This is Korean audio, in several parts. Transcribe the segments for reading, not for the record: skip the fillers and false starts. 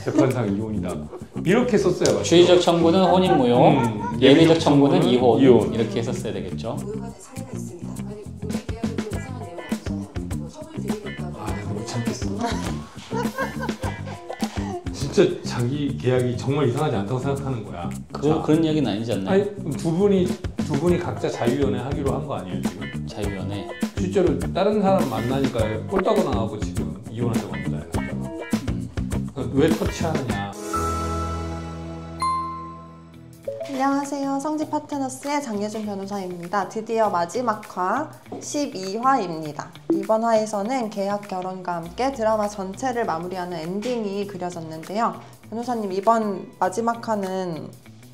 재판상 이혼이다. 이렇게 썼어야 맞죠? 주의적 청구는 혼인 무효, 예외적 청구는 이혼 이렇게 했었어야 되겠죠. 무효가 될 사례가 있습니다. 아니 우리 계약은 좀 이상한 내용이 아니잖아요. 뭐 처벌 드리겠다고. 아, 내가 못 참겠어. 진짜 자기 계약이 정말 이상하지 않다고 생각하는 거야. 그런 얘기는 아니지 않나요? 아니 두 분이 각자 자유연애 하기로 한 거 아니에요 지금? 자유연애. 실제로 다른 사람 만나니까 꼴따고 나가고 지금 이혼하자고 한 거잖아요. 왜 터치하느냐? 안녕하세요. 성지 파트너스의 장예준 변호사입니다. 드디어 마지막 화 12화입니다. 이번 화에서는 계약 결혼과 함께 드라마 전체를 마무리하는 엔딩이 그려졌는데요. 변호사님, 이번 마지막 화는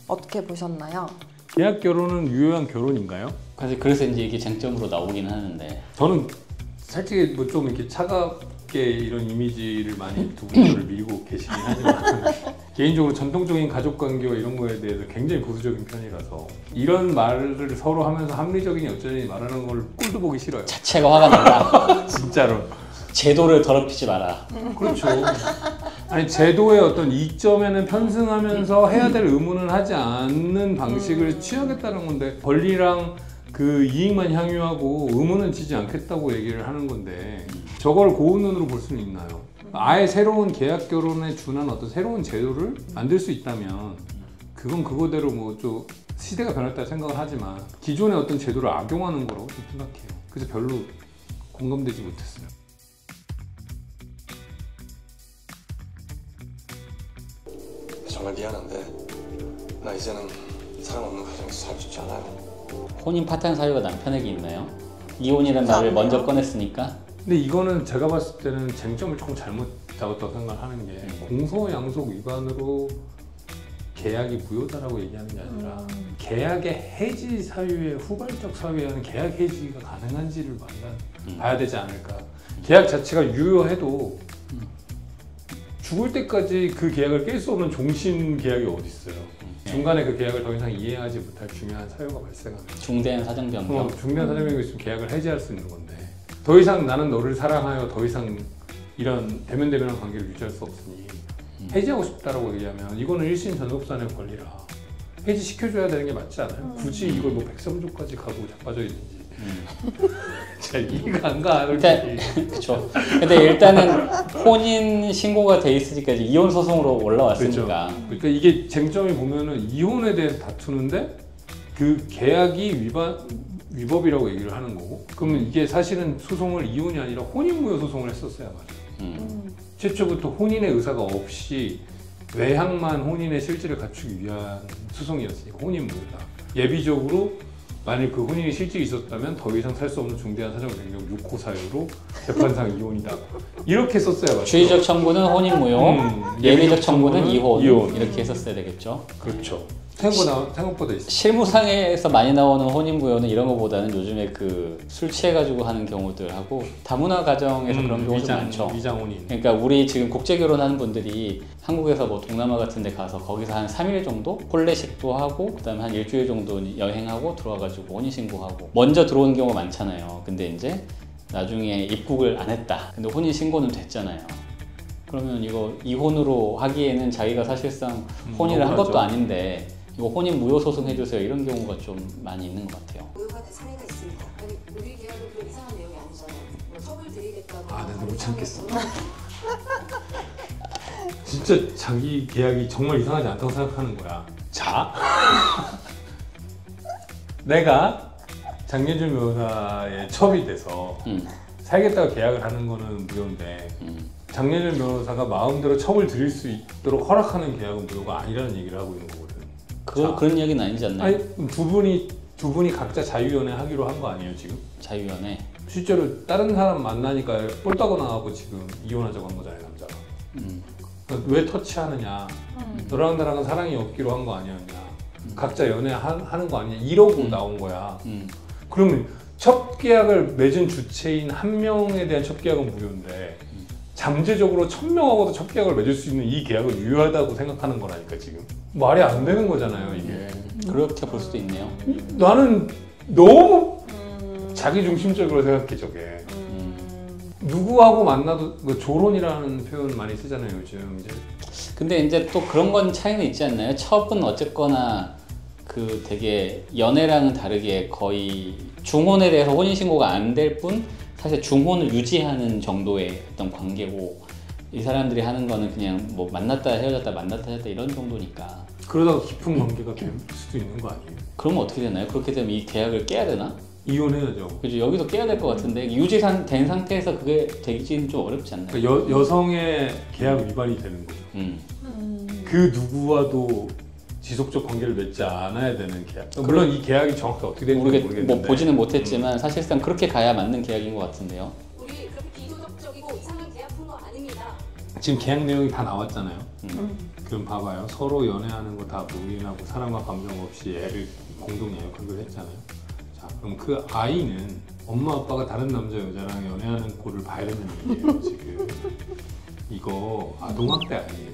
어떻게 보셨나요? 계약 결혼은 유효한 결혼인가요? 그래서 이제 이게 쟁점으로 나오긴 하는데, 저는 솔직히 뭐 좀 이렇게 차갑게 이런 이미지를 많이 두 분을 밀고 계시긴 하지만 개인적으로 전통적인 가족 관계와 이런 거에 대해서 굉장히 보수적인 편이라서 이런 말을 서로 하면서 합리적이니 어쩌니 말하는 걸 꼴도 보기 싫어요. 자체가 화가 난다. 진짜로. 제도를 더럽히지 마라. 그렇죠. 아니 제도의 어떤 이점에는 편승하면서 해야 될 의무는 하지 않는 방식을 취하겠다는 건데, 권리랑 그 이익만 향유하고 의무는 지지 않겠다고 얘기를 하는 건데, 저걸 고운 눈으로 볼 수는 있나요? 아예 새로운 계약 결혼에 준한 어떤 새로운 제도를 만들 수 있다면 그건 그거대로 뭐 좀 시대가 변했다 생각을 하지만 기존의 어떤 제도를 악용하는 거라고 좀 생각해요. 그래서 별로 공감되지 못했어요. 정말 미안한데 나 이제는 사람 없는 가정에서 살고 싶지 않아요. 혼인 파탄 사유가 남편에게 있나요? 이혼이라는 말을 먼저 꺼냈으니까. 근데 이거는 제가 봤을 때는 쟁점을 조금 잘못 잡았다고 생각하는 게, 공소양속 위반으로 계약이 무효다라고 얘기하는 게 아니라 계약의 해지 사유의 후발적 사유에 하는 계약 해지가 가능한지를 봐야 되지 않을까. 계약 자체가 유효해도 죽을 때까지 그 계약을 깰 수 없는 종신 계약이 어디 있어요. 중간에 그 계약을 더 이상 이해하지 못할 중요한 사유가 발생하면 중대한 사정 변경. 중대한 사정 변경이 있으면 계약을 해지할 수 있는 건데, 더 이상 나는 너를 사랑하여 더 이상 이런 대면대면한 관계를 유지할 수 없으니 해지하고 싶다라고 얘기하면 이거는 1심 전속산의 권리라 해지시켜줘야 되는 게 맞지 않아요? 굳이 이걸 뭐 백성조까지 가고 자빠져 있는지 잘 이해가 안 가. 그렇죠. 근데 일단은 혼인 신고가 돼 있으니까 이제 이혼 소송으로 올라왔으니까. 그렇죠. 그러니까 이게 쟁점이 보면은 이혼에 대해서 다투는데 그 계약이 위법이라고 얘기를 하는 거고, 그러면 이게 사실은 소송을 이혼이 아니라 혼인무효 소송을 했었어야 말이에요. 최초부터 혼인의 의사가 없이 외향만 혼인의 실질을 갖추기 위한 소송이었으니까 혼인무효다. 예비적으로 만일 그 혼인이 실질이 있었다면 더 이상 살 수 없는 중대한 사정 변경 6호 사유로 재판상 이혼이다. 이렇게 썼어야 맞죠. 주의적 청구는 혼인 무효, 예외적 청구는 이혼 이렇게 했었어야 되겠죠. 그렇죠. 생각보다 있어요. 실무상에서 많이 나오는 혼인 무효는 이런 거보다는 요즘에 그 술 취해가지고 하는 경우들하고 다문화 가정에서 그런 경우도 많죠. 위장 혼인. 그러니까 우리 지금 국제 결혼하는 분들이 한국에서 뭐 동남아 같은 데 가서 거기서 한 3일 정도 혼례식도 하고 그다음에 한 일주일 정도 여행하고 들어와가지고 혼인신고하고 먼저 들어오는 경우가 많잖아요. 근데 이제 나중에 입국을 안 했다. 근데 혼인신고는 됐잖아요. 그러면 이거 이혼으로 하기에는 자기가 사실상 혼인을 한 것도 아닌데 이거 혼인 무효 소송 해주세요, 이런 경우가 좀 많이 있는 것 같아요. 무효가 될 사례가 있습니다. 아니 우리 계약은 좀 이상한 내용이 아니잖아요. 뭐 처벌 드리겠다고. 아, 내가 못 참겠어. 진짜 자기 계약이 정말 이상하지 않다고 생각하는 거야. 자, 내가 장예준 변호사의 첩이 돼서 살겠다고 계약을 하는 거는 무효인데, 장예준 변호사가 마음대로 첩을 드릴 수 있도록 허락하는 계약은 무효가 아니라는 얘기를 하고 있는 거거든. 그런 얘기는 아니지 않나요? 아니, 두 분이 각자 자유연애 하기로 한 거 아니에요 지금? 자유연애. 실제로 다른 사람 만나니까 꼴따고 나가고 지금 이혼하자고 한 거잖아요, 남자가. 그러니까 왜 터치하느냐? 너랑 나랑은 사랑이 없기로 한 거 아니었냐? 각자 연애하는 거 아니냐? 이러고 나온 거야. 그러면 첫 계약을 맺은 주체인 한 명에 대한 첫 계약은 무효인데 잠재적으로 1000명하고도 첫 계약을 맺을 수 있는 이 계약은 유효하다고 생각하는 거라니까 지금. 말이 안 되는 거잖아요, 이게. 그렇게 볼 수도 있네요. 나는 너무 자기중심적으로 생각해, 저게. 누구하고 만나도 그 조론이라는 표현 많이 쓰잖아요 요즘. 이제 근데 이제 또 그런 건 차이는 있지 않나요? 첩은 어쨌거나 그 되게 연애랑은 다르게 거의 중혼에 대해서 혼인신고가 안 될 뿐 사실 중혼을 유지하는 정도의 어떤 관계고 이 사람들이 하는 거는 그냥 뭐 만났다 헤어졌다 만났다 헤어졌다 이런 정도니까. 그러다가 깊은 관계가 될 수도 있는 거 아니에요? 그러면 어떻게 되나요? 그렇게 되면 이 계약을 깨야 되나? 이혼해야죠. 그죠? 여기도 깨야 될 것 같은데 유지된 상태에서 그게 되기는 좀 어렵지 않나요? 그러니까 여성의 계약 위반이 되는 거죠. 그 누구와도 지속적 관계를 맺지 않아야 되는 계약. 물론 이 계약이 정확히 어떻게 되는지 모르겠는데 뭐 보지는 못했지만 사실상 그렇게 가야 맞는 계약인 것 같은데요. 우리 그렇게 비도덕적이고 이상한 계약한 거 아닙니다. 지금 계약 내용이 다 나왔잖아요. 그럼 봐봐요. 서로 연애하는 거 다 부인하고 사랑과 감정 없이 애를 공동 양육하기로 했잖아요. 자, 그럼 그 아이는 엄마 아빠가 다른 남자 여자랑 연애하는 꼴을 봐야 되는 얘기예요. 지금 이거 아동학대 아니에요.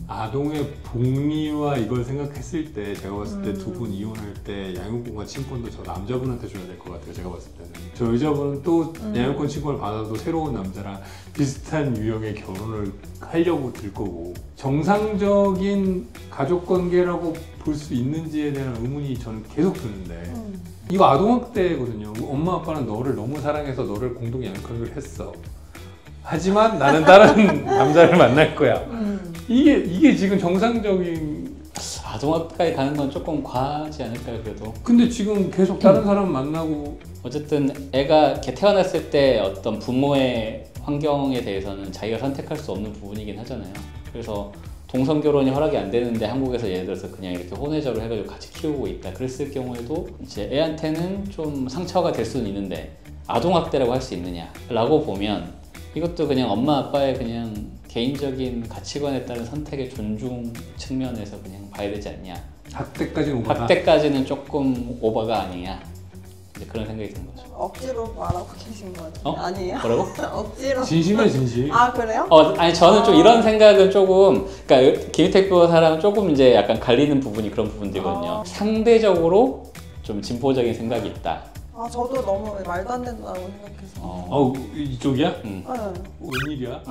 아동의 복리와 이걸 생각했을 때 제가 봤을 때 두 분 이혼할 때 양육권과 친권도 저 남자분한테 줘야 될 것 같아요. 제가 봤을 때는 저 여자분은 또 양육권 친권을 받아도 새로운 남자랑 비슷한 유형의 결혼을 하려고 들 거고 정상적인 가족 관계라고 볼 수 있는지에 대한 의문이 저는 계속 드는데 이거 아동학대거든요. 엄마 아빠는 너를 너무 사랑해서 너를 공동 양육하기로 했어. 하지만 나는 다른 남자를 만날 거야. 이게 지금 정상적인 아동학대까지 가는 건 조금 과하지 않을까요? 그래도 근데 지금 계속 다른 사람 만나고 어쨌든 애가 태어났을 때 어떤 부모의 환경에 대해서는 자기가 선택할 수 없는 부분이긴 하잖아요. 그래서 동성 결혼이 허락이 안 되는데 한국에서 예를 들어서 그냥 이렇게 혼외자로 해가지고 같이 키우고 있다. 그랬을 경우에도 이제 애한테는 좀 상처가 될 수는 있는데 아동학대라고 할 수 있느냐라고 보면 이것도 그냥 엄마 아빠의 그냥 개인적인 가치관에 따른 선택의 존중 측면에서 그냥 봐야 되지 않냐. 학대까지는 오바다. 학대까지는 조금 오버가 아니냐. 이제 그런 생각이 드는 거죠. 억지로 말하고 계신 거 같아요. 아니에요? 뭐라고? 억지로. 진심이야 진심. 아 그래요? 아니 저는 좀 이런 생각은 조금 그러니까 김희택 변호사랑 조금 이제 약간 갈리는 부분이 그런 부분들이거든요. 상대적으로 좀 진보적인 생각이 있다. 아 저도 너무 말도 안 된다고 생각해서. 이쪽이야? 네. 웬일이야?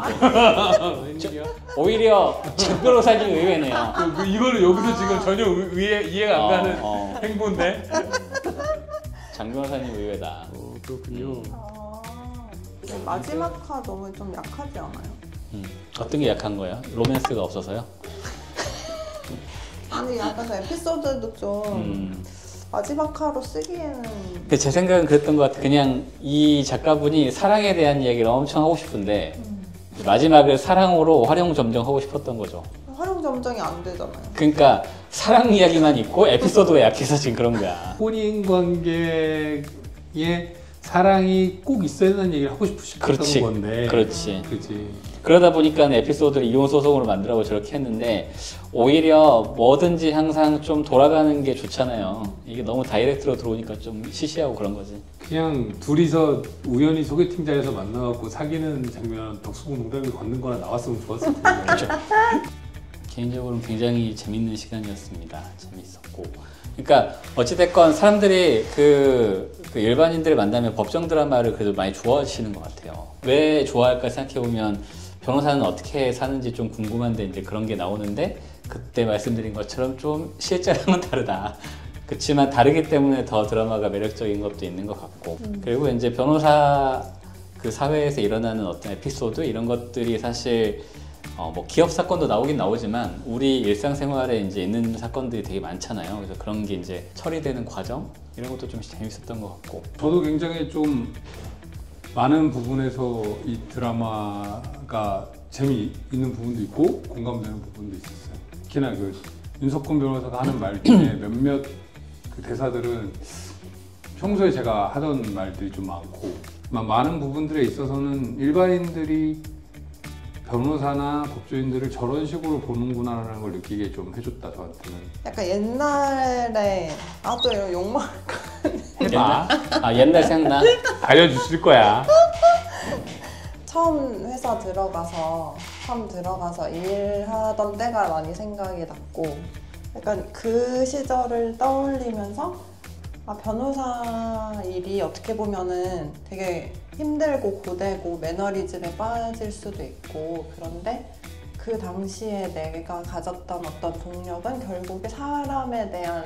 웬일이야? 오히려 장 변호사님 의외네요. 이거를 여기서 지금 전혀 이해가 안 가는 행보인데? 장 변호사님 의외다. 그렇군요. 근데 마지막 화 너무 좀 약하지 않아요? 어떤 게 약한 거예요? 로맨스가 없어서요? 아니 약간 에피소드도 좀 마지막 화로 쓰기에는 제 생각은 그랬던 것 같아요. 그냥 이 작가분이 사랑에 대한 이야기를 엄청 하고 싶은데 마지막을 사랑으로 활용점정하고 싶었던 거죠. 활용 점정이 안 되잖아요. 그러니까 사랑 이야기만 있고 에피소드가 약해서 지금 그런 거야. 혼인 관계에 사랑이 꼭 있어야 된다는 얘기를 하고 싶으셨던 건데. 그렇지. 그렇지. 그러다 보니까 에피소드를 이혼 소송으로 만들라고 저렇게 했는데 오히려 뭐든지 항상 좀 돌아가는 게 좋잖아요. 이게 너무 다이렉트로 들어오니까 좀 시시하고 그런 거지. 그냥 둘이서 우연히 소개팅장에서 만나갖고 사귀는 장면 덕수궁 농담이 걷는 거나 나왔으면 좋았을 텐데. 그렇죠. 개인적으로는 굉장히 재밌는 시간이었습니다. 재밌었고. 그러니까 어찌됐건 사람들이 그 일반인들을 만나면 법정 드라마를 그래도 많이 좋아하시는 것 같아요. 왜 좋아할까 생각해보면 변호사는 어떻게 사는지 좀 궁금한데 이제 그런 게 나오는데 그때 말씀드린 것처럼 좀 실제랑은 다르다. 그렇지만 다르기 때문에 더 드라마가 매력적인 것도 있는 것 같고 그리고 이제 변호사 그 사회에서 일어나는 어떤 에피소드 이런 것들이 사실 뭐 기업 사건도 나오긴 나오지만 우리 일상생활에 이제 있는 사건들이 되게 많잖아요. 그래서 그런 게 이제 처리되는 과정 이런 것도 좀 재밌었던 것 같고. 저도 굉장히 좀 많은 부분에서 이 드라마가 재미있는 부분도 있고 공감되는 부분도 있었어요. 특히나 그 윤석훈 변호사가 하는 말 중에 몇몇 그 대사들은 평소에 제가 하던 말들이 좀 많고 많은 부분들에 있어서는 일반인들이 변호사나 법조인들을 저런 식으로 보는구나라는 걸 느끼게 좀 해줬다 저한테는. 약간 옛날에 또 이런 욕망 해봐. 옛날 생각나? 알려주실 거야. 처음 회사 들어가서 일하던 때가 많이 생각이 났고 약간 그 시절을 떠올리면서 변호사 일이 어떻게 보면은 되게 힘들고 고되고 매너리즘에 빠질 수도 있고, 그런데 그 당시에 내가 가졌던 어떤 동력은 결국에 사람에 대한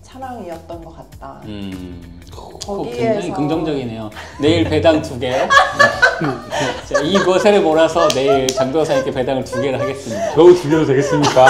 사랑이었던 것 같다. 굉장히 긍정적이네요. 내일 배당 2개요. 이 거세를 몰아서 내일 장 변호사님께 배당을 2개를 하겠습니다. 겨우 2개로 되겠습니까?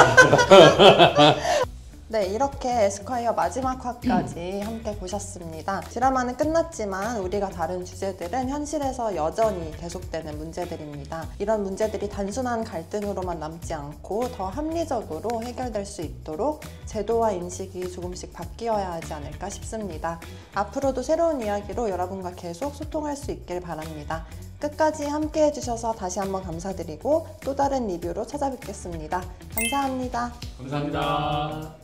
네, 이렇게 에스콰이어 마지막 화까지 함께 보셨습니다. 드라마는 끝났지만 우리가 다룬 주제들은 현실에서 여전히 계속되는 문제들입니다. 이런 문제들이 단순한 갈등으로만 남지 않고 더 합리적으로 해결될 수 있도록 제도와 인식이 조금씩 바뀌어야 하지 않을까 싶습니다. 앞으로도 새로운 이야기로 여러분과 계속 소통할 수 있길 바랍니다. 끝까지 함께 해주셔서 다시 한번 감사드리고 또 다른 리뷰로 찾아뵙겠습니다. 감사합니다. 감사합니다.